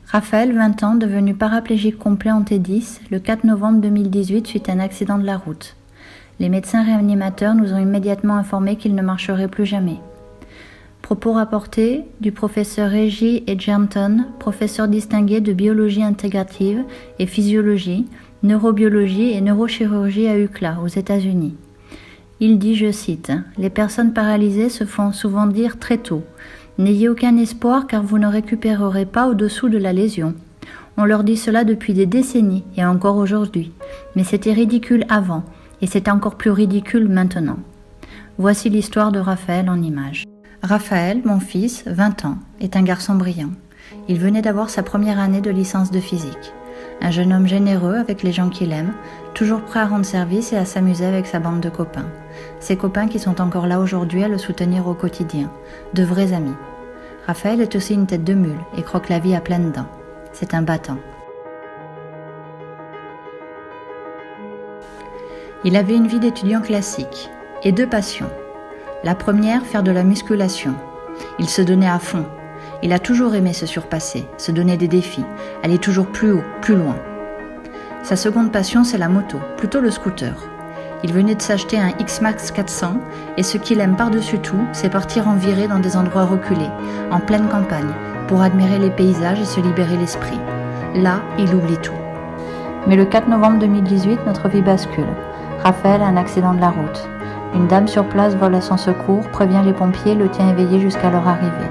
Raphaël, 20 ans, devenu paraplégique complet en T10 le 4 novembre 2018 suite à un accident de la route. Les médecins réanimateurs nous ont immédiatement informé qu'il ne marcherait plus jamais. Propos rapportés du professeur Reggie Edgerton, professeur distingué de biologie intégrative et physiologie, neurobiologie et neurochirurgie à UCLA, aux États-Unis. Il dit, je cite, « Les personnes paralysées se font souvent dire très tôt « N'ayez aucun espoir car vous ne récupérerez pas au-dessous de la lésion ». On leur dit cela depuis des décennies et encore aujourd'hui. Mais c'était ridicule avant et c'est encore plus ridicule maintenant. Voici l'histoire de Raphaël en images. Raphaël, mon fils, 20 ans, est un garçon brillant. Il venait d'avoir sa première année de licence de physique. Un jeune homme généreux avec les gens qu'il aime, toujours prêt à rendre service et à s'amuser avec sa bande de copains. Ses copains qui sont encore là aujourd'hui à le soutenir au quotidien. De vrais amis. Raphaël est aussi une tête de mule et croque la vie à pleines dents. C'est un battant. Il avait une vie d'étudiant classique et deux passions. La première, faire de la musculation. Il se donnait à fond. Il a toujours aimé se surpasser, se donner des défis, aller toujours plus haut, plus loin. Sa seconde passion, c'est la moto, plutôt le scooter. Il venait de s'acheter un X-Max 400 et ce qu'il aime par-dessus tout, c'est partir en virée dans des endroits reculés, en pleine campagne, pour admirer les paysages et se libérer l'esprit. Là, il oublie tout. Mais le 4 novembre 2018, notre vie bascule. Raphaël a un accident de la route. Une dame sur place vole à son secours, prévient les pompiers, le tient éveillé jusqu'à leur arrivée.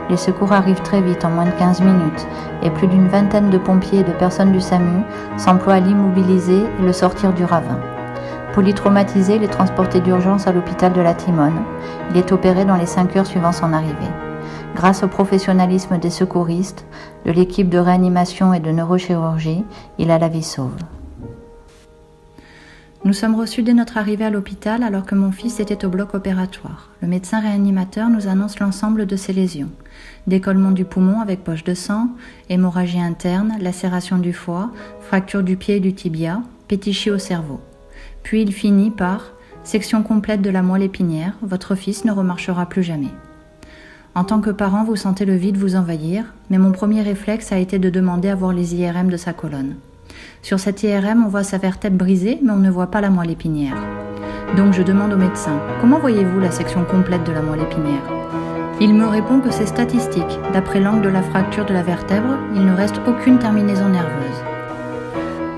Les secours arrivent très vite, en moins de 15 minutes, et plus d'une vingtaine de pompiers et de personnes du SAMU s'emploient à l'immobiliser et le sortir du ravin. Polytraumatisé, il est transporté d'urgence à l'hôpital de la Timone. Il est opéré dans les 5 heures suivant son arrivée. Grâce au professionnalisme des secouristes, de l'équipe de réanimation et de neurochirurgie, il a la vie sauve. Nous sommes reçus dès notre arrivée à l'hôpital alors que mon fils était au bloc opératoire. Le médecin réanimateur nous annonce l'ensemble de ses lésions. Décollement du poumon avec poche de sang, hémorragie interne, lacération du foie, fracture du pied et du tibia, pétichie au cerveau. Puis il finit par « section complète de la moelle épinière, votre fils ne remarchera plus jamais ». En tant que parent, vous sentez le vide vous envahir, mais mon premier réflexe a été de demander à voir les IRM de sa colonne. Sur cette IRM, on voit sa vertèbre brisée, mais on ne voit pas la moelle épinière. Donc je demande au médecin, comment voyez-vous la section complète de la moelle épinière ? Il me répond que c'est statistique. D'après l'angle de la fracture de la vertèbre, il ne reste aucune terminaison nerveuse.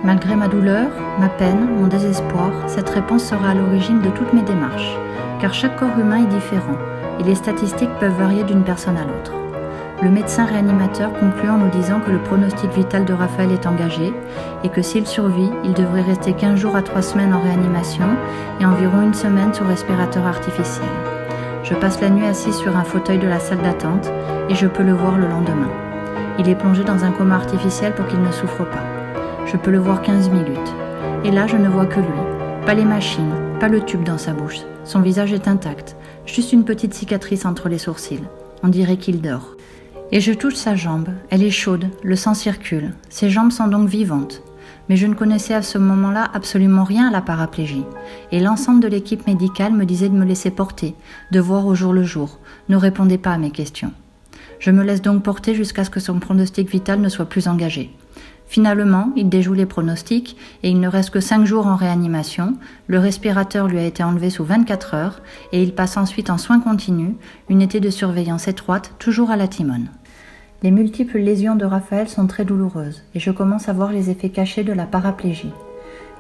Malgré ma douleur, ma peine, mon désespoir, cette réponse sera à l'origine de toutes mes démarches, car chaque corps humain est différent, et les statistiques peuvent varier d'une personne à l'autre. Le médecin réanimateur conclut en nous disant que le pronostic vital de Raphaël est engagé et que s'il survit, il devrait rester 15 jours à 3 semaines en réanimation et environ 1 semaine sous respirateur artificiel. Je passe la nuit assis sur un fauteuil de la salle d'attente et je peux le voir le lendemain. Il est plongé dans un coma artificiel pour qu'il ne souffre pas. Je peux le voir 15 minutes. Et là, je ne vois que lui. Pas les machines, pas le tube dans sa bouche. Son visage est intact. Juste une petite cicatrice entre les sourcils. On dirait qu'il dort. Et je touche sa jambe, elle est chaude, le sang circule. Ses jambes sont donc vivantes. Mais je ne connaissais à ce moment-là absolument rien à la paraplégie. Et l'ensemble de l'équipe médicale me disait de me laisser porter, de voir au jour le jour. Ne répondez pas à mes questions. Je me laisse donc porter jusqu'à ce que son pronostic vital ne soit plus engagé. Finalement, il déjoue les pronostics et il ne reste que 5 jours en réanimation. Le respirateur lui a été enlevé sous 24 heures et il passe ensuite en soins continus, unité de surveillance étroite, toujours à la Timone. Les multiples lésions de Raphaël sont très douloureuses et je commence à voir les effets cachés de la paraplégie.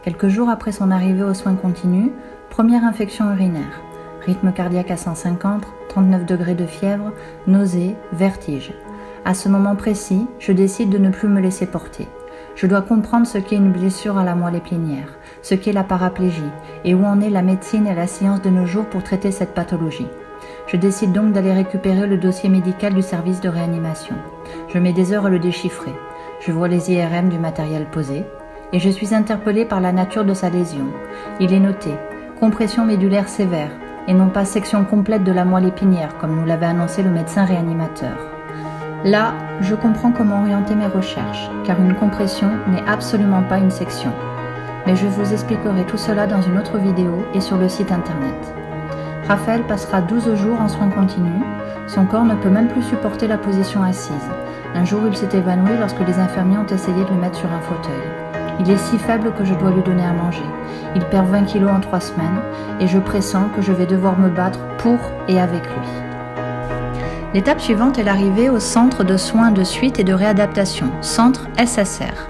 Quelques jours après son arrivée aux soins continus, première infection urinaire, rythme cardiaque à 150, 39 degrés de fièvre, nausées, vertiges. À ce moment précis, je décide de ne plus me laisser porter. Je dois comprendre ce qu'est une blessure à la moelle épinière, ce qu'est la paraplégie et où en est la médecine et la science de nos jours pour traiter cette pathologie. Je décide donc d'aller récupérer le dossier médical du service de réanimation. Je mets des heures à le déchiffrer. Je vois les IRM du matériel posé et je suis interpellée par la nature de sa lésion. Il est noté « compression médulaire sévère » et non pas section complète de la moelle épinière comme nous l'avait annoncé le médecin réanimateur. Là, je comprends comment orienter mes recherches, car une compression n'est absolument pas une section. Mais je vous expliquerai tout cela dans une autre vidéo et sur le site internet. Raphaël passera 12 jours en soins continus, Son corps ne peut même plus supporter la position assise. Un jour, il s'est évanoui lorsque les infirmiers ont essayé de le mettre sur un fauteuil. Il est si faible que je dois lui donner à manger. Il perd 20 kilos en 3 semaines et je pressens que je vais devoir me battre pour et avec lui. L'étape suivante est l'arrivée au centre de soins de suite et de réadaptation, centre SSR.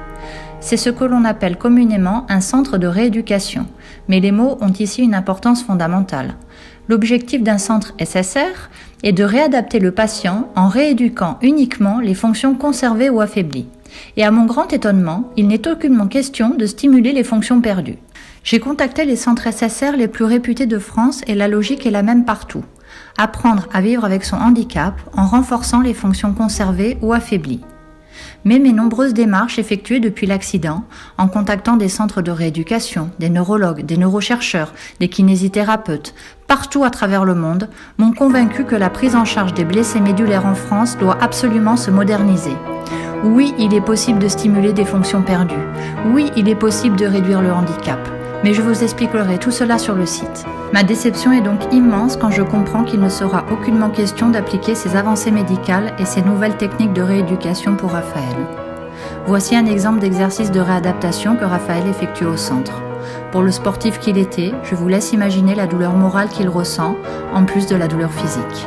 C'est ce que l'on appelle communément un centre de rééducation, mais les mots ont ici une importance fondamentale. L'objectif d'un centre SSR est de réadapter le patient en rééduquant uniquement les fonctions conservées ou affaiblies. Et à mon grand étonnement, il n'est aucunement question de stimuler les fonctions perdues. J'ai contacté les centres SSR les plus réputés de France et la logique est la même partout. Apprendre à vivre avec son handicap en renforçant les fonctions conservées ou affaiblies. Mais mes nombreuses démarches effectuées depuis l'accident, en contactant des centres de rééducation, des neurologues, des neurochercheurs, des kinésithérapeutes, partout à travers le monde, m'ont convaincu que la prise en charge des blessés médulaires en France doit absolument se moderniser. Oui, il est possible de stimuler des fonctions perdues. Oui, il est possible de réduire le handicap. Mais je vous expliquerai tout cela sur le site. Ma déception est donc immense quand je comprends qu'il ne sera aucunement question d'appliquer ces avancées médicales et ces nouvelles techniques de rééducation pour Raphaël. Voici un exemple d'exercice de réadaptation que Raphaël effectue au centre. Pour le sportif qu'il était, je vous laisse imaginer la douleur morale qu'il ressent, en plus de la douleur physique.